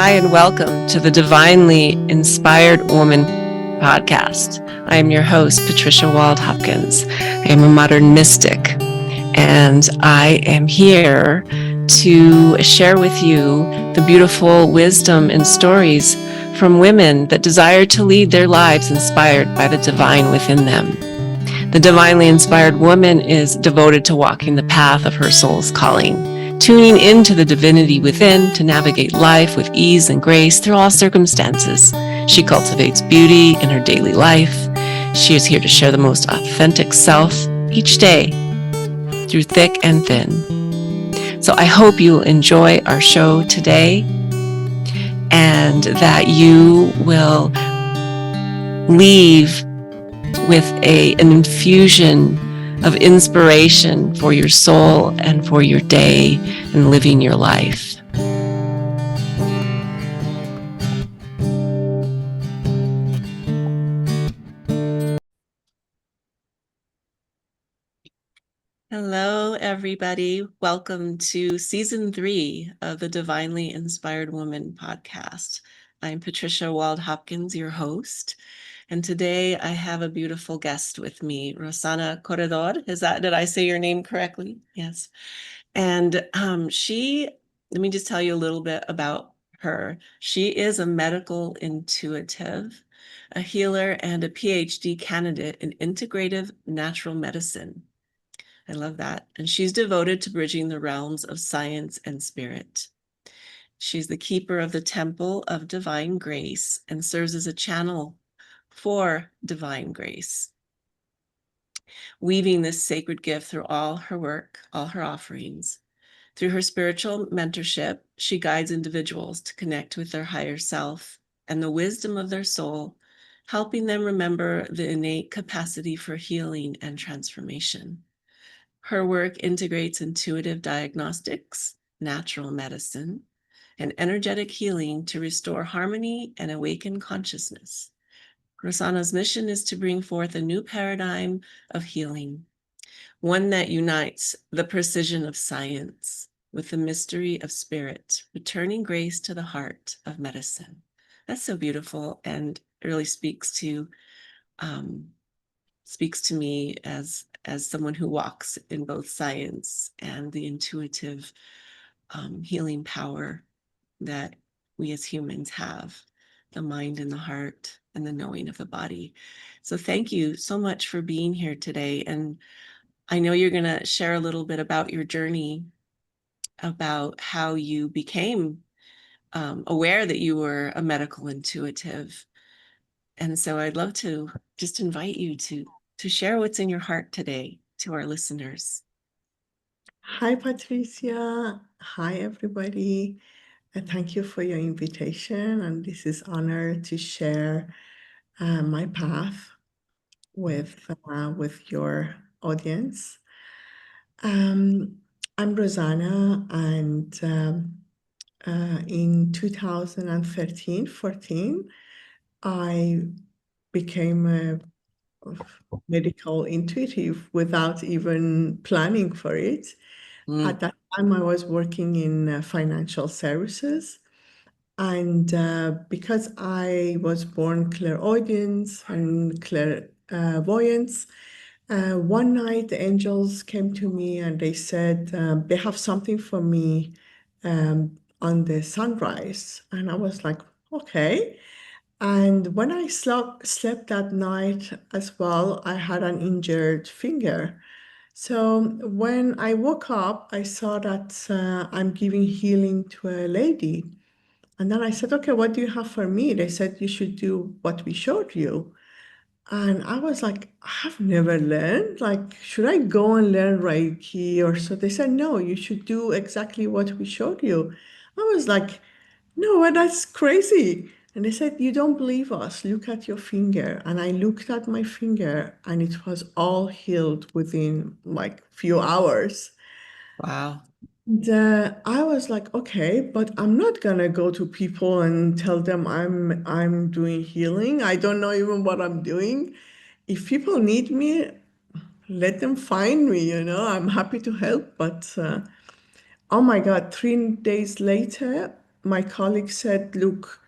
Hi, and welcome to the Divinely Inspired Woman podcast. I am your host, Patricia Wald-Hopkins. I am a modern mystic, and I am here to share with you the beautiful wisdom and stories from women that desire to lead their lives inspired by the divine within them. The divinely inspired woman is devoted to walking the path of her soul's calling, tuning into the divinity within to navigate life with ease and grace through all circumstances. She cultivates beauty in her daily life. She is here to share the most authentic self each day through thick and thin. So I hope you'll enjoy our show today and that you will leave with an infusion of inspiration for your soul and for your day and living your life. Hello, everybody. Welcome to season 3 of the Divinely Inspired Woman podcast. I'm Patricia Wald-Hopkins, your host. And today I have a beautiful guest with me, Rosana Corredor. Did I say your name correctly? Yes. And let me just tell you a little bit about her. She is a medical intuitive, a healer, and a PhD candidate in integrative natural medicine. I love that. And she's devoted to bridging the realms of science and spirit. She's the keeper of the Temple of Divine Grace and serves as a channel for divine grace, weaving this sacred gift through all her work, all her offerings. Through her spiritual mentorship, she guides individuals to connect with their higher self and the wisdom of their soul, helping them remember the innate capacity for healing and transformation. Her work integrates intuitive diagnostics, natural medicine, and energetic healing to restore harmony and awaken consciousness. Rosana's mission is to bring forth a new paradigm of healing, one that unites the precision of science with the mystery of spirit, returning grace to the heart of medicine. That's so beautiful and really speaks to me as someone who walks in both science and the intuitive healing power that we as humans have, the mind and the heart and the knowing of the body. So thank you so much for being here today. And I know you're going to share a little bit about your journey, about how you became aware that you were a medical intuitive. And so I'd love to just invite you to share what's in your heart today to our listeners. Hi, Patricia. Hi, everybody. Thank you for your invitation. And this is honor to share my path with your audience. I'm Rosana, and in 2013, 14, I became a medical intuitive without even planning for it. At that time, I was working in financial services. And because I was born clairaudient and clairvoyance, one night the angels came to me and they said they have something for me on the sunrise. And I was like, okay. And when I slept that night as well, I had an injured finger. So when I woke up, I saw that I'm giving healing to a lady. And then I said, okay, what do you have for me? They said, you should do what we showed you. And I was like, I've never learned. Like, should I go and learn Reiki or so? They said, no, you should do exactly what we showed you. I was like, no, well, that's crazy. And they said, you don't believe us. Look at your finger. And I looked at my finger and it was all healed within like few hours. Wow. I was like, okay, but I'm not gonna go to people and tell them I'm doing healing. I don't know even what I'm doing. If people need me, let them find me, I'm happy to help. But oh my God, 3 days later, my colleague said, look,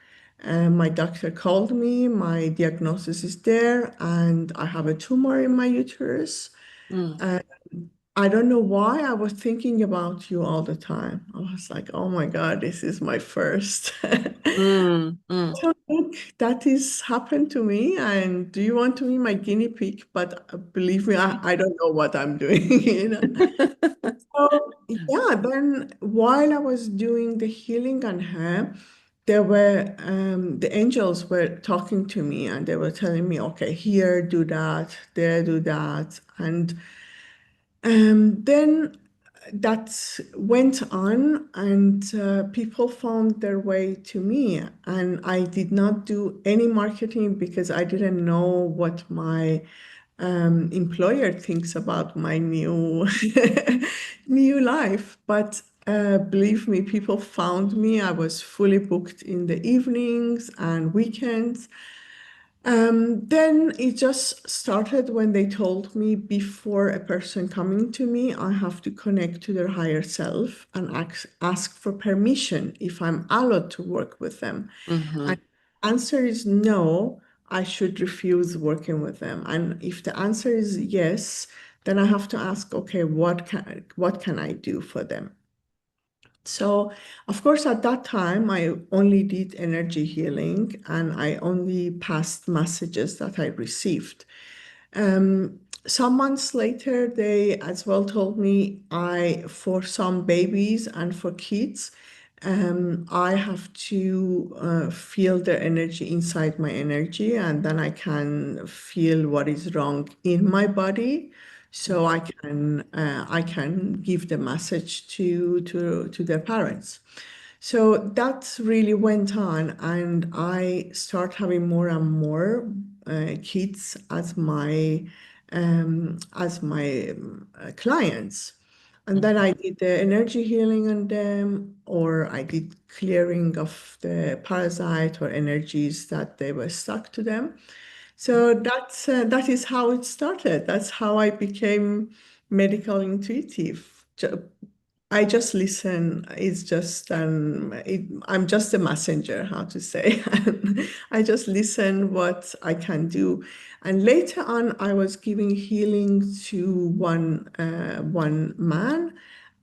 my doctor called me, my diagnosis is there, and I have a tumor in my uterus. Mm, Uh, I don't know why I was thinking about you all the time. I was like, oh my God, this is my first. mm, mm. So look, that is happened to me. And do you want to be my guinea pig? But believe me, I don't know what I'm doing, you know. So yeah, then while I was doing the healing on her, there were the angels were talking to me and they were telling me, okay, here do that, there do that. And then that went on, and people found their way to me. And I did not do any marketing because I didn't know what my employer thinks about my new new life. But believe me, people found me. I was fully booked in the evenings and weekends. Then it just started when they told me before a person coming to me, I have to connect to their higher self and ask for permission if I'm allowed to work with them. And Mhm. answer is no, I should refuse working with them. And if the answer is yes, then I have to ask, okay, what can I do for them? So, of course, at that time, I only did energy healing and I only passed messages that I received. Um, some months later, they as well told me for some babies and for kids, I have to feel their energy inside my energy, and then I can feel what is wrong in my body, so I can give the message to their parents. So that really went on, and I start having more and more kids as my clients. And then I did the energy healing on them, or I did clearing of the parasite or energies that they were stuck to them. So that is how it started. That's how I became medical intuitive. I just listen. I'm just a messenger, how to say. I just listen what I can do. And later on, I was giving healing to one man,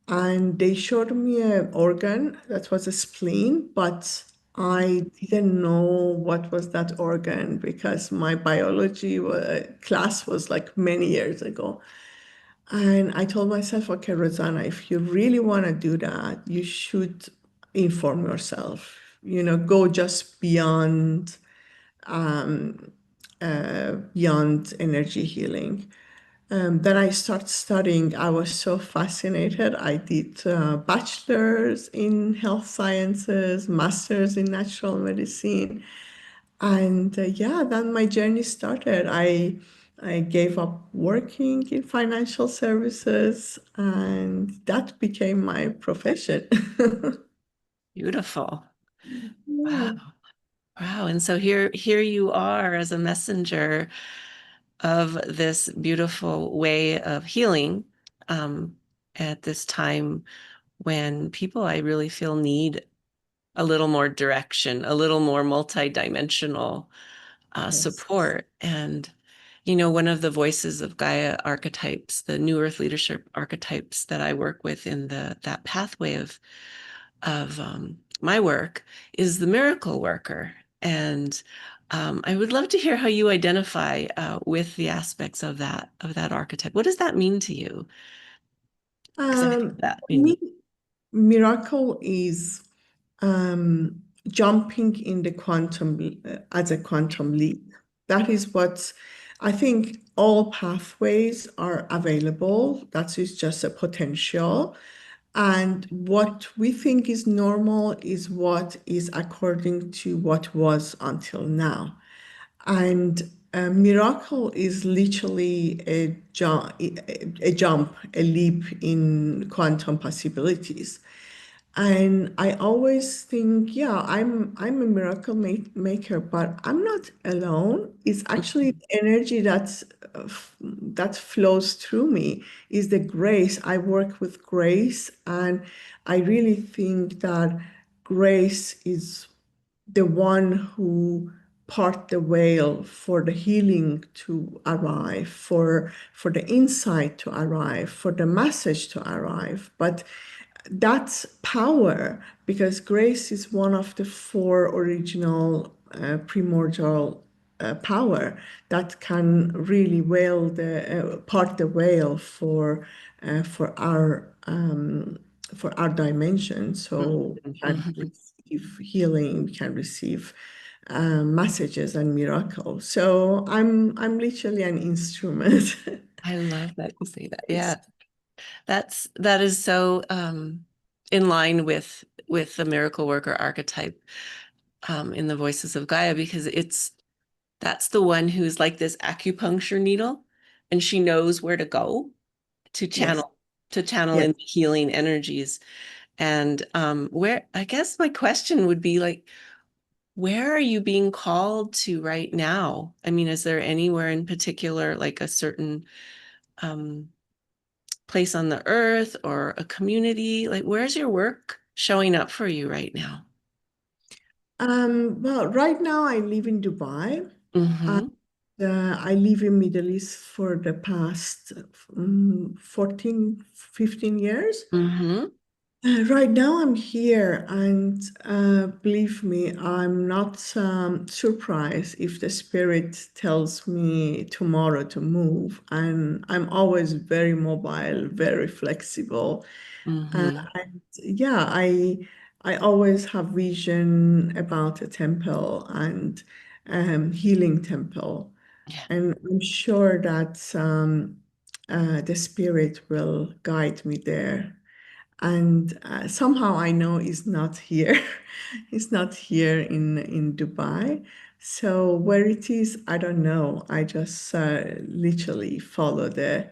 and they showed me an organ that was a spleen, but I didn't know what was that organ because my biology class was like many years ago. And I told myself, okay, Rosanna, if you really want to do that, you should inform yourself, go just um, beyond energy healing. Then I started studying. I was so fascinated. I did bachelor's in health sciences, master's in natural medicine. And yeah, then my journey started. I gave up working in financial services, and that became my profession. Beautiful. Wow. Yeah. Wow. And so here you are as a messenger of this beautiful way of healing at this time when people I really feel need a little more direction, a little more multidimensional Yes. support. And, one of the voices of Gaia archetypes, the New Earth leadership archetypes that I work with in that pathway of my work is the miracle worker. And I would love to hear how you identify with the aspects of that archetype. What does that mean to you? Because I think that, For me, miracle is jumping in the as a quantum leap. That is what I think all pathways are available. That is just a potential. And what we think is normal is what is according to what was until now. And a miracle is literally a leap in quantum possibilities. And I always think, yeah, I'm a miracle maker, but I'm not alone. It's actually the energy that flows through me is the grace. I work with grace, and I really think that grace is the one who part the veil for the healing to arrive, for the insight to arrive, for the message to arrive. But that's power, because grace is one of the four original primordial power that can really veil the part the veil for our dimension. So we can Mhm. receive healing, we can receive messages and miracles. So I'm literally an instrument. I love that you say that. Yeah. That is so in line with the miracle worker archetype in the Voices of Gaia, because that's the one who's like this acupuncture needle, and she knows where to go to Yes, channel yes. in healing energies. And where, I guess my question would be like, where are you being called to right now? I mean, is there anywhere in particular, like a certain um, place on the earth or a community? Like, where's your work showing up for you right now? Well, right now I live in Dubai. And, Mm-hmm. I live in Middle East for the past 14, 15 years. Mm-hmm. Right now I'm here, and believe me, I'm not surprised if the spirit tells me tomorrow to move. And I'm always very mobile, very flexible. Mm-hmm. And yeah, I always have vision about a temple and healing temple, Yeah. and I'm sure that the spirit will guide me there. And somehow I know it's not here. It's not here in Dubai. So where it is, I don't know. I just literally follow the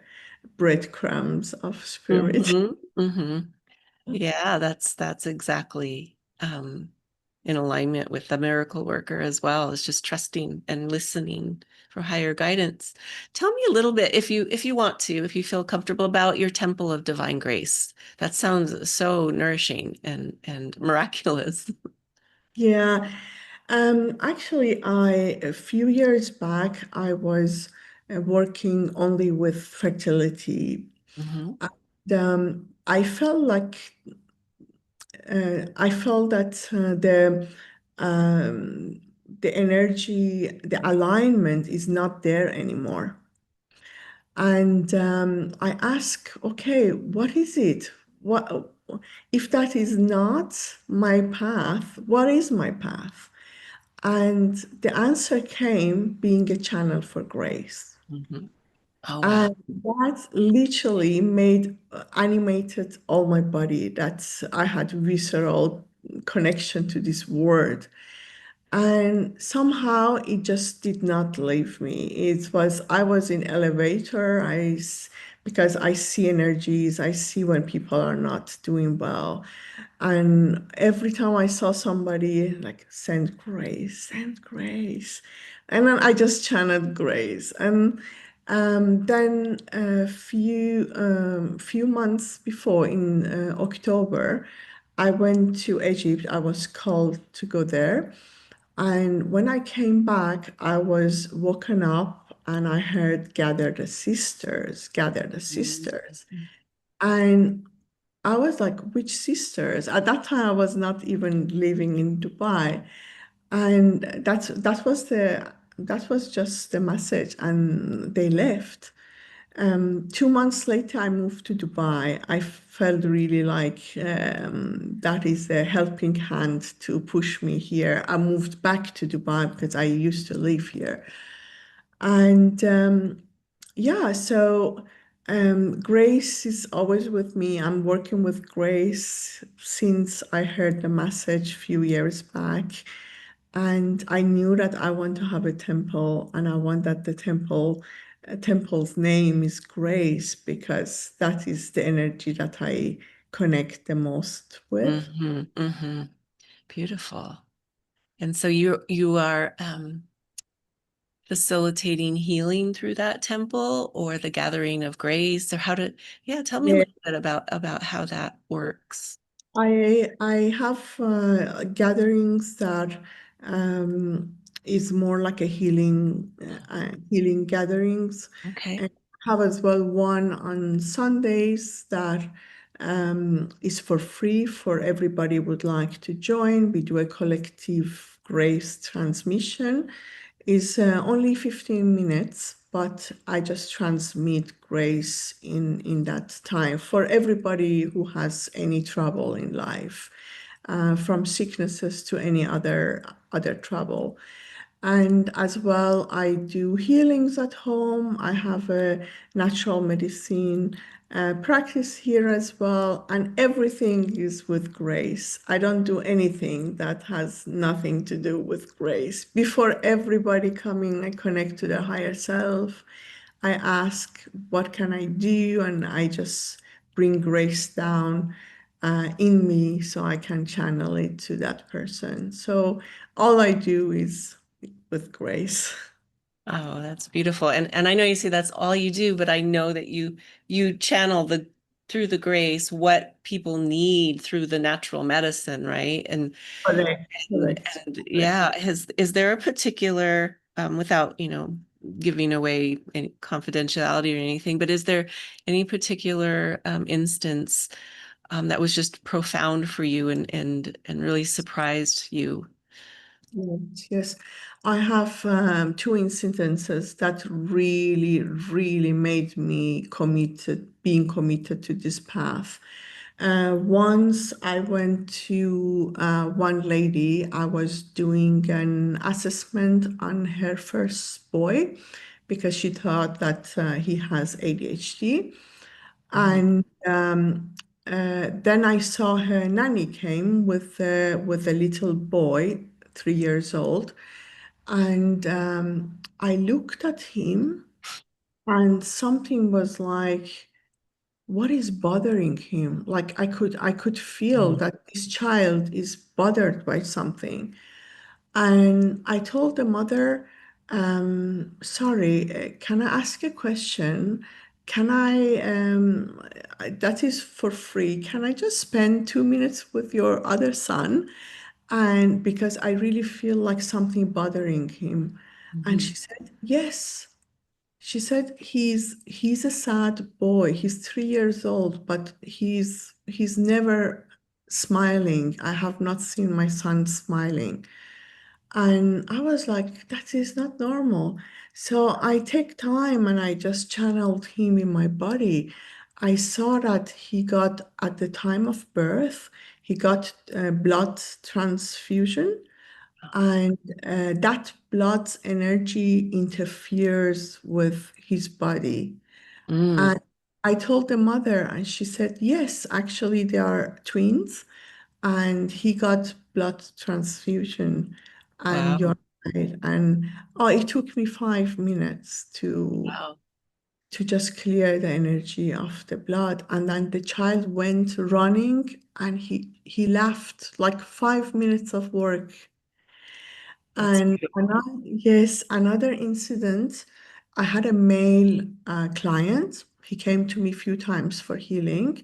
breadcrumbs of spirit. Mm-hmm. Mm-hmm. Yeah, that's exactly in alignment with the miracle worker as well, is just trusting and listening for higher guidance. Tell me a little bit, if you want to, if you feel comfortable, about your temple of divine grace. That sounds so nourishing and miraculous. Yeah. Actually, a few years back, I was working only with fertility. Mm-hmm. And, I felt that um, the energy, the alignment is not there anymore. And I ask, okay, what is it? What if that is not my path? What is my path? And the answer came being a channel for grace. Mm-hmm. Oh wow. And that literally made animated all my body. That I had visceral connection to this word. And somehow it just did not leave me. I was in elevator. Because I see energies, I see when people are not doing well. And every time I saw somebody like send grace, send grace. And then I just chanted grace. And then few months before, in October, I went to Egypt. I was called to go there. And when I came back, I was woken up and I heard gather the sisters, gather the sisters. Mm-hmm. And I was like, which sisters? At that time, I was not even living in Dubai. And that was just the message. And they left. 2 months later, I moved to Dubai. I felt really like that is a helping hand to push me here. I moved back to Dubai because I used to live here. And yeah, so Grace is always with me. I'm working with Grace since I heard the message a few years back. And I knew that I want to have a temple, and I want that the temple's name is Grace, because that is the energy that I connect the most with. Mm-hmm. Mm-hmm. Beautiful. And so you are facilitating healing through that temple, or the gathering of grace, or how to, yeah, tell me a Yeah. little bit about how that works. I have gatherings that is more like a healing gatherings, Okay. and have as well one on Sundays that is for free for everybody would like to join. We do a collective grace transmission. Is only 15 minutes, but I just transmit grace in that time for everybody who has any trouble in life, from sicknesses to any other trouble. And as well, I do healings at home. I have a natural medicine practice here as well. And everything is with grace. I don't do anything that has nothing to do with grace. Before everybody coming, I connect to the higher self. I ask, what can I do? And I just bring grace down in me so I can channel it to that person. So all I do is with grace. Oh, that's beautiful. And I know you say that's all you do, but I know that you channel the through the grace what people need through the natural medicine, right? Correct, And, correct, and correct. yeah, is there a particular without, giving away any confidentiality or anything, but is there any particular instance that was just profound for you and really surprised you? Yes, yes. I have two incidences that really, really made me being committed to this path. Once I went to one lady, I was doing an assessment on her first boy because she thought that he has ADHD. Mhm. And then I saw her nanny came with a little boy, 3 years old, and I looked at him, and something was like, what is bothering him? Like I could feel Mm. that this child is bothered by something. And I told the mother, sorry, can I ask a question? That is for free. Can I just spend 2 minutes with your other son? And because I really feel like something bothering him. And she Mhm. said, yes. She said he's a sad boy. He's 3 years old, but he's never smiling. I have not seen my son smiling. And I was like, that is not normal. So I take time and I just channeled him in my body. I saw that he got, at the time of birth, he got blood transfusion, and that blood's energy interferes with his body. Mm. And I told the mother, and she said, yes, actually, they are twins and he got blood transfusion, and Wow. you're right. And oh, it took me 5 minutes Wow. to just clear the energy of the blood. And then the child went running and he left like 5 minutes of work. That's And beautiful. another, yes, another incident, I had a male client. He came to me a few times for healing.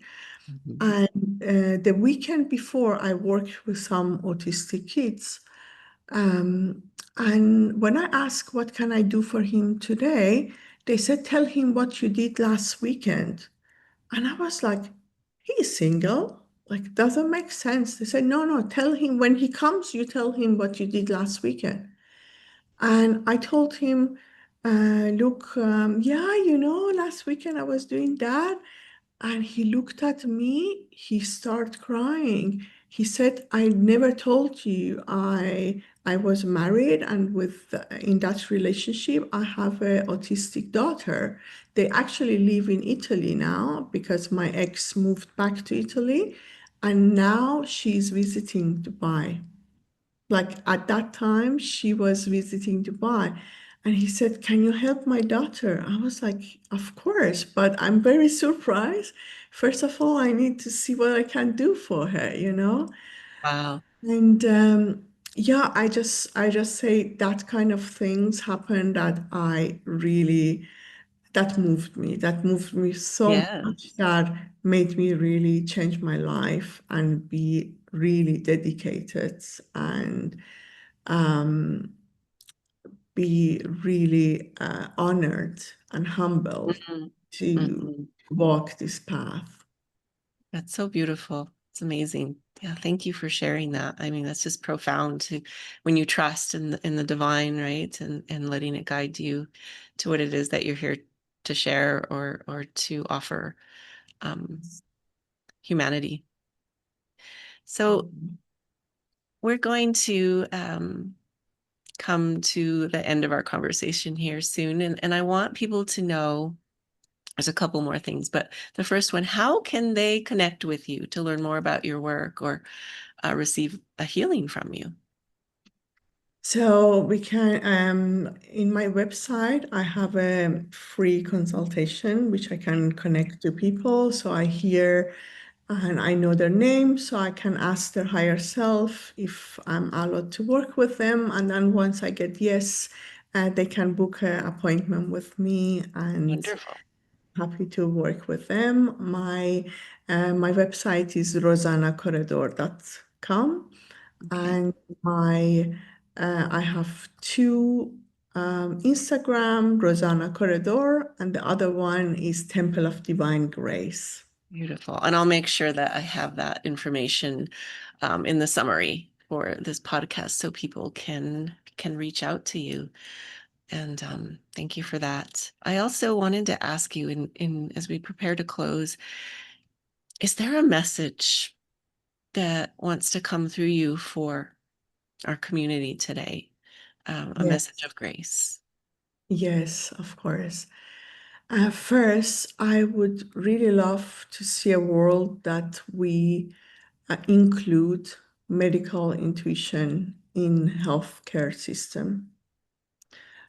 Mhm. And the weekend before, I worked with some autistic kids. Um, and when I asked, what can I do for him today? They said, tell him what you did last weekend. And I was like, he's single. Like, doesn't make sense. They said, no, no, tell him when he comes, you tell him what you did last weekend. And I told him, look, yeah, last weekend I was doing that. And he looked at me, he started crying. He said, I never told you I was married, and with in that relationship I have an autistic daughter. They actually live in Italy now because my ex moved back to Italy, and now she's visiting Dubai. Like at that time, she was visiting Dubai. And he said, can you help my daughter? I was like, of course, but I'm very surprised. First of all, I need to see what I can do for her. Wow. And yeah, I just say that kind of things happen that I really that moved me. That moved me so Yeah. much that made me really change my life and be really dedicated and um, be really honored and humbled Mhm. to Mhm. walk this path. That's so beautiful. It's amazing. Yeah, thank you for sharing that. I mean, that's just profound to when you trust in the divine, right? And letting it guide you to what it is that you're here to share or to offer um, humanity. So we're going to come to the end of our conversation here soon. And I want people to know there's a couple more things, but the first one, how can they connect with you to learn more about your work or receive a healing from you? So we can, in my website, I have a free consultation which I can connect to people. So I hear and I know their name, so I can ask their higher self if I'm allowed to work with them. And then once I get yes, they can book an appointment with me and Wonderful. happy to work with them. My website is rosanacorredor.com. Okay. And my I have two Instagram, Rosana Corredor, and the other one is Temple of Divine Grace. Beautiful. And I'll make sure that I have that information in the summary for this podcast so people can reach out to you. And thank you for that. I also wanted to ask you in as we prepare to close, is there a message that wants to come through you for our community today? A message Yes, of grace. yes, of course. First, I would really love to see a world that we include medical intuition in healthcare system.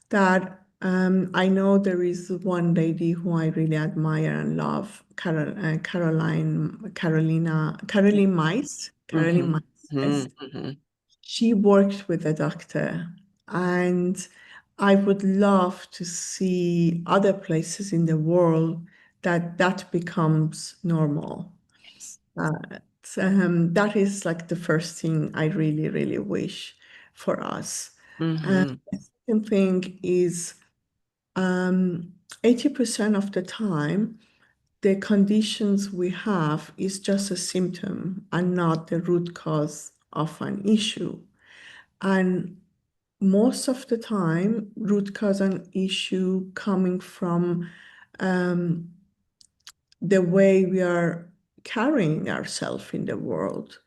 That I know there is one lady who I really admire and love, Caroline Mice. Caroline Mhm, Mice, mhm, yes. mhm. She worked with a doctor, and I would love to see other places in the world that that becomes normal. Yes. That is like the first thing I really, really wish for us. And Mhm. the second thing is 80% of the time, the conditions we have is just a symptom and not the root cause of an issue. And most of the time, root cause and issue coming from um, the way we are carrying ourselves in the world,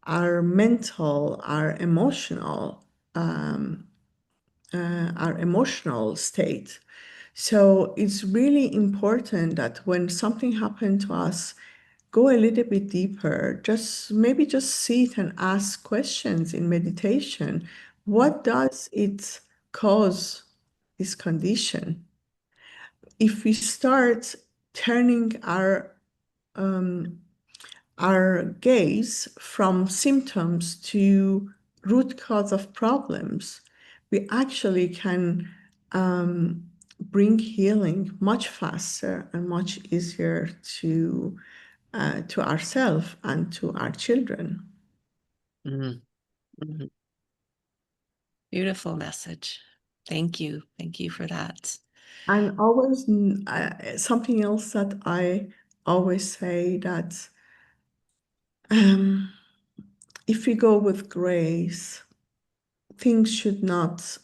our mental, um, our emotional state. So it's really important that when something happened to us, go a little bit deeper. Just maybe just sit and ask questions in meditation. What does it cause this condition? If we start turning um, our gaze from symptoms to root cause of problems, we actually can bring healing much faster and much easier to ourselves and to our children. Mhm, mhm. Beautiful message. Thank you. Thank you for that. And always something else that I always say that um, if we go with grace, things should not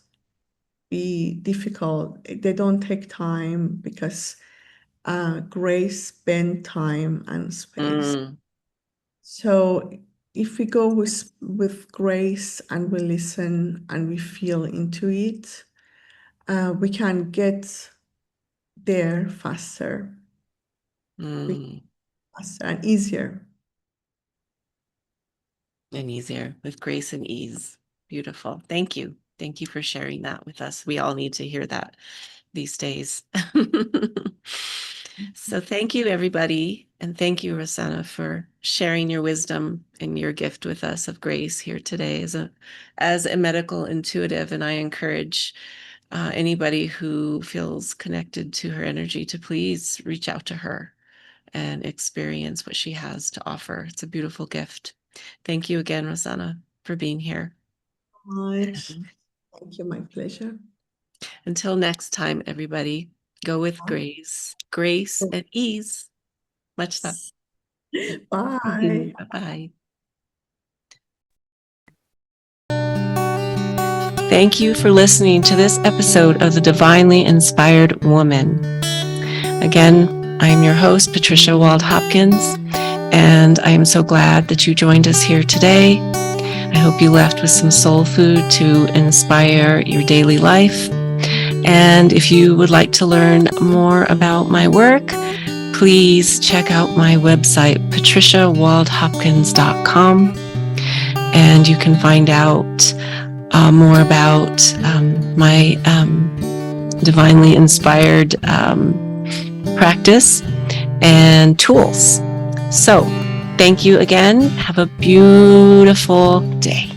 be difficult. They don't take time because grace spend time and space. Mm, So if we go with grace and we listen and we feel into it, we can get there faster, mm. faster and easier. And easier with grace and ease. Beautiful. Thank you. Thank you for sharing that with us. We all need to hear that these days. So thank you, everybody. And thank you, Rosanna, for sharing your wisdom and your gift with us of grace here today as a medical intuitive. And I encourage anybody who feels connected to her energy to please reach out to her and experience what she has to offer. It's a beautiful gift. Thank you again, Rosana, for being here. Much. Thank you. My pleasure. Until next time, everybody, go with grace and ease. Much love. Bye. Bye-bye. Thank you for listening to this episode of The Divinely Inspired Woman. Again, I am your host, Patricia Wald-Hopkins, and I am so glad that you joined us here today. I hope you left with some soul food to inspire your daily life. And if you would like to learn more about my work, please check out my website, patriciawaldhopkins.com, and you can find out more about my divinely inspired practice and tools. So, thank you again. Have a beautiful day.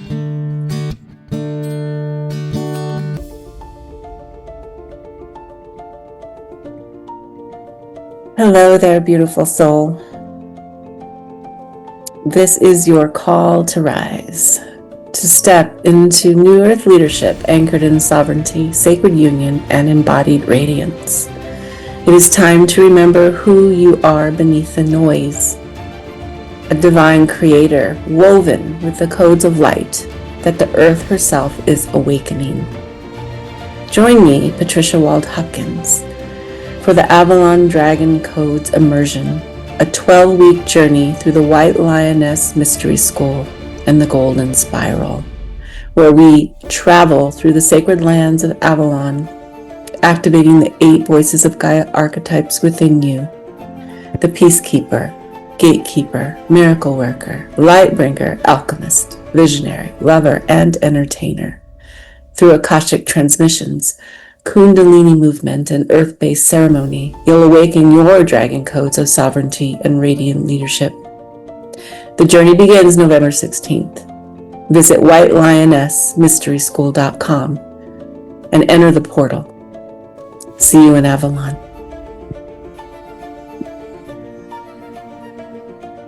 Hello there, beautiful soul. This is your call to rise, to step into new earth leadership anchored in sovereignty, sacred union, and embodied radiance. It is time to remember who you are beneath the noise. A divine creator woven with the codes of light that the earth herself is awakening. Join me, Patricia Wald-Hopkins, for the Avalon Dragon Codes Immersion, a 12-week journey through the White Lioness Mystery School and the Golden Spiral, where we travel through the sacred lands of Avalon, activating the 8 voices of Gaia archetypes within you: the Peacekeeper, Gatekeeper, Miracle Worker, Lightbringer, Alchemist, Visionary, Lover, and Entertainer. Through Akashic transmissions, Kundalini movement, and earth-based ceremony, you'll awaken your dragon codes of sovereignty and radiant leadership. The journey begins November 16th. Visit whitelionessmysteryschool.com and enter the portal. See you in Avalon.